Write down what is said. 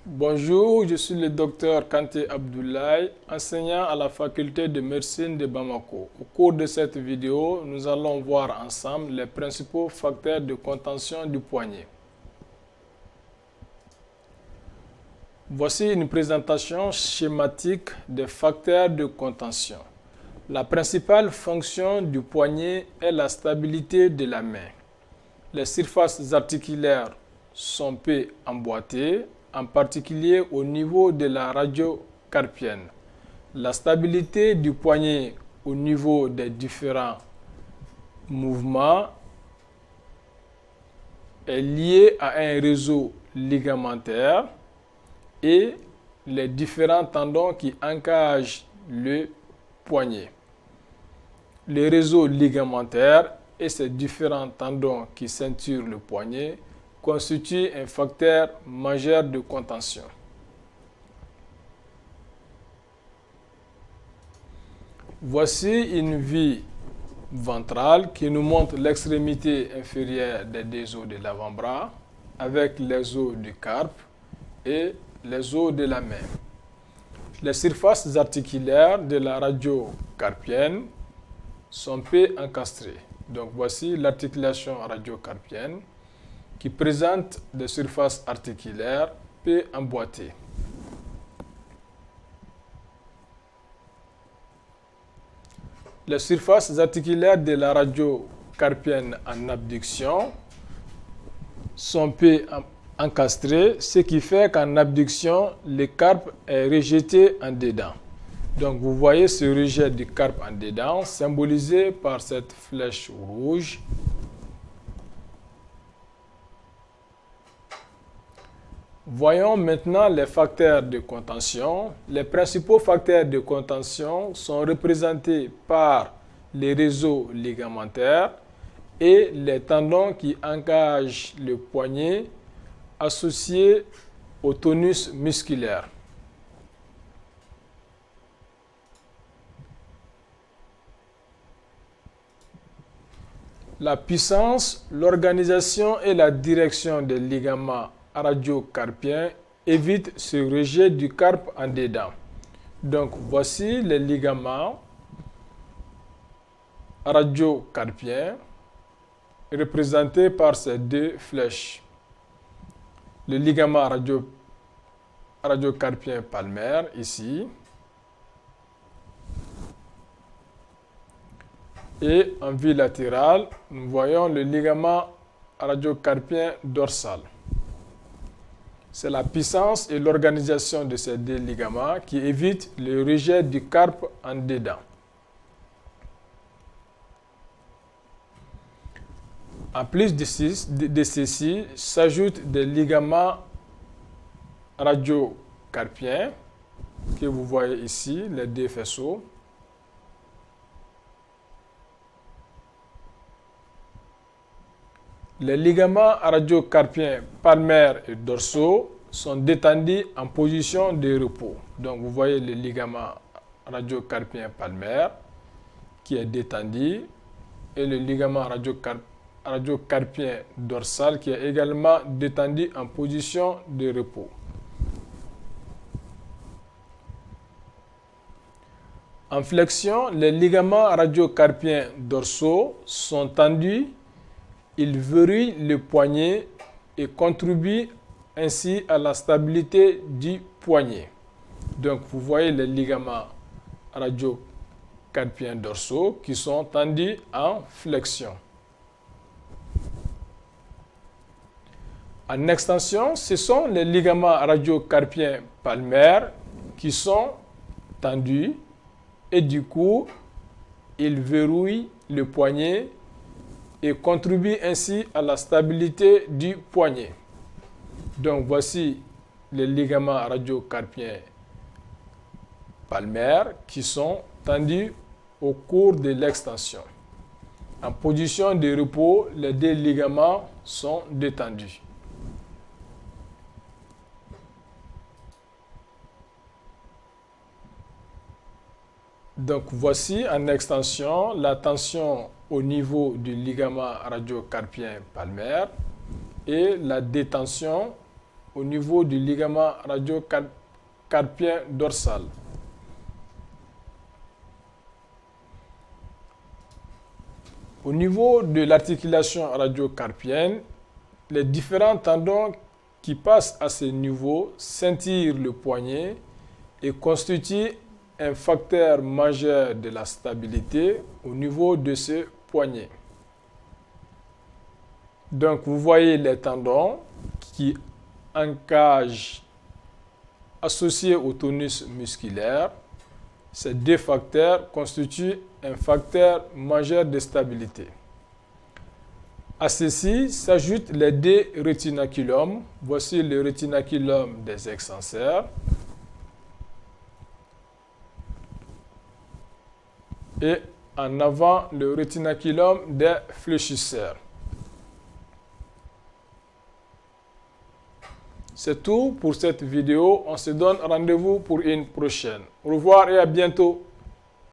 Bonjour, je suis le docteur Kanté Abdoulaye, enseignant à la faculté de médecine de Bamako. Au cours de cette vidéo, nous allons voir ensemble les principaux facteurs de contention du poignet. Voici une présentation schématique des facteurs de contention. La principale fonction du poignet est la stabilité de la main. Les surfaces articulaires sont peu emboîtées, en particulier au niveau de la radio carpienne. La stabilité du poignet au niveau des différents mouvements est liée à un réseau ligamentaire et les différents tendons qui encadrent le poignet. Le réseau ligamentaire et ces différents tendons qui ceinturent le poignet constituent un facteur majeur de contention. Voici une vue ventrale qui nous montre l'extrémité inférieure des deux os de l'avant-bras avec les os du carpe et les os de la main. Les surfaces articulaires de la radio carpienne sont peu encastrées. Donc voici l'articulation radiocarpienne qui présente des surfaces articulaires peu emboîtées. Les surfaces articulaires de la radio carpienne en abduction sont peu encastrées, ce qui fait qu'en abduction, le carpe est rejeté en dedans. Donc vous voyez ce rejet du carpe en dedans, symbolisé par cette flèche rouge. Voyons maintenant les facteurs de contention. Les principaux facteurs de contention sont représentés par les réseaux ligamentaires et les tendons qui engagent le poignet associés au tonus musculaire. La puissance, l'organisation et la direction des ligaments radiocarpiens évitent ce rejet du carpe en dedans. Donc voici les ligaments radiocarpiens représentés par ces deux flèches. Le ligament radiocarpien palmaire ici. Et en vue latérale, nous voyons le ligament radiocarpien dorsal. C'est la puissance et l'organisation de ces deux ligaments qui évitent le rejet du carpe en dedans. En plus de ceci, s'ajoutent des ligaments radiocarpiens que vous voyez ici, les deux faisceaux. Les ligaments radiocarpiens palmaires et dorsaux sont détendus en position de repos. Donc vous voyez le ligament radiocarpien palmaire qui est détendu et le ligament radiocarpien dorsal qui est également détendu en position de repos. En flexion, les ligaments radiocarpiens dorsaux sont tendus. Ils verrouillent le poignet et contribuent ainsi à la stabilité du poignet. Donc vous voyez les ligaments radiocarpiens dorsaux qui sont tendus en flexion. En extension, ce sont les ligaments radiocarpiens palmaires qui sont tendus et du coup, ils verrouillent le poignet et contribue ainsi à la stabilité du poignet. Donc voici les ligaments radiocarpiens palmaires qui sont tendus au cours de l'extension. En position de repos, les deux ligaments sont détendus. Donc voici en extension la tension au niveau du ligament radiocarpien palmaire et la détention au niveau du ligament radiocarpien dorsal. Au niveau de l'articulation radiocarpienne, les différents tendons qui passent à ce niveau ceinturent le poignet et constituent un facteur majeur de la stabilité au niveau de ce poignet. Donc, vous voyez les tendons qui encagent associés au tonus musculaire. Ces deux facteurs constituent un facteur majeur de stabilité. À ceci s'ajoutent les deux rétinaculums. Voici le rétinaculum des extenseurs et en avant le rétinaculum des fléchisseurs. C'est tout pour cette vidéo. On se donne rendez-vous pour une prochaine. Au revoir et à bientôt.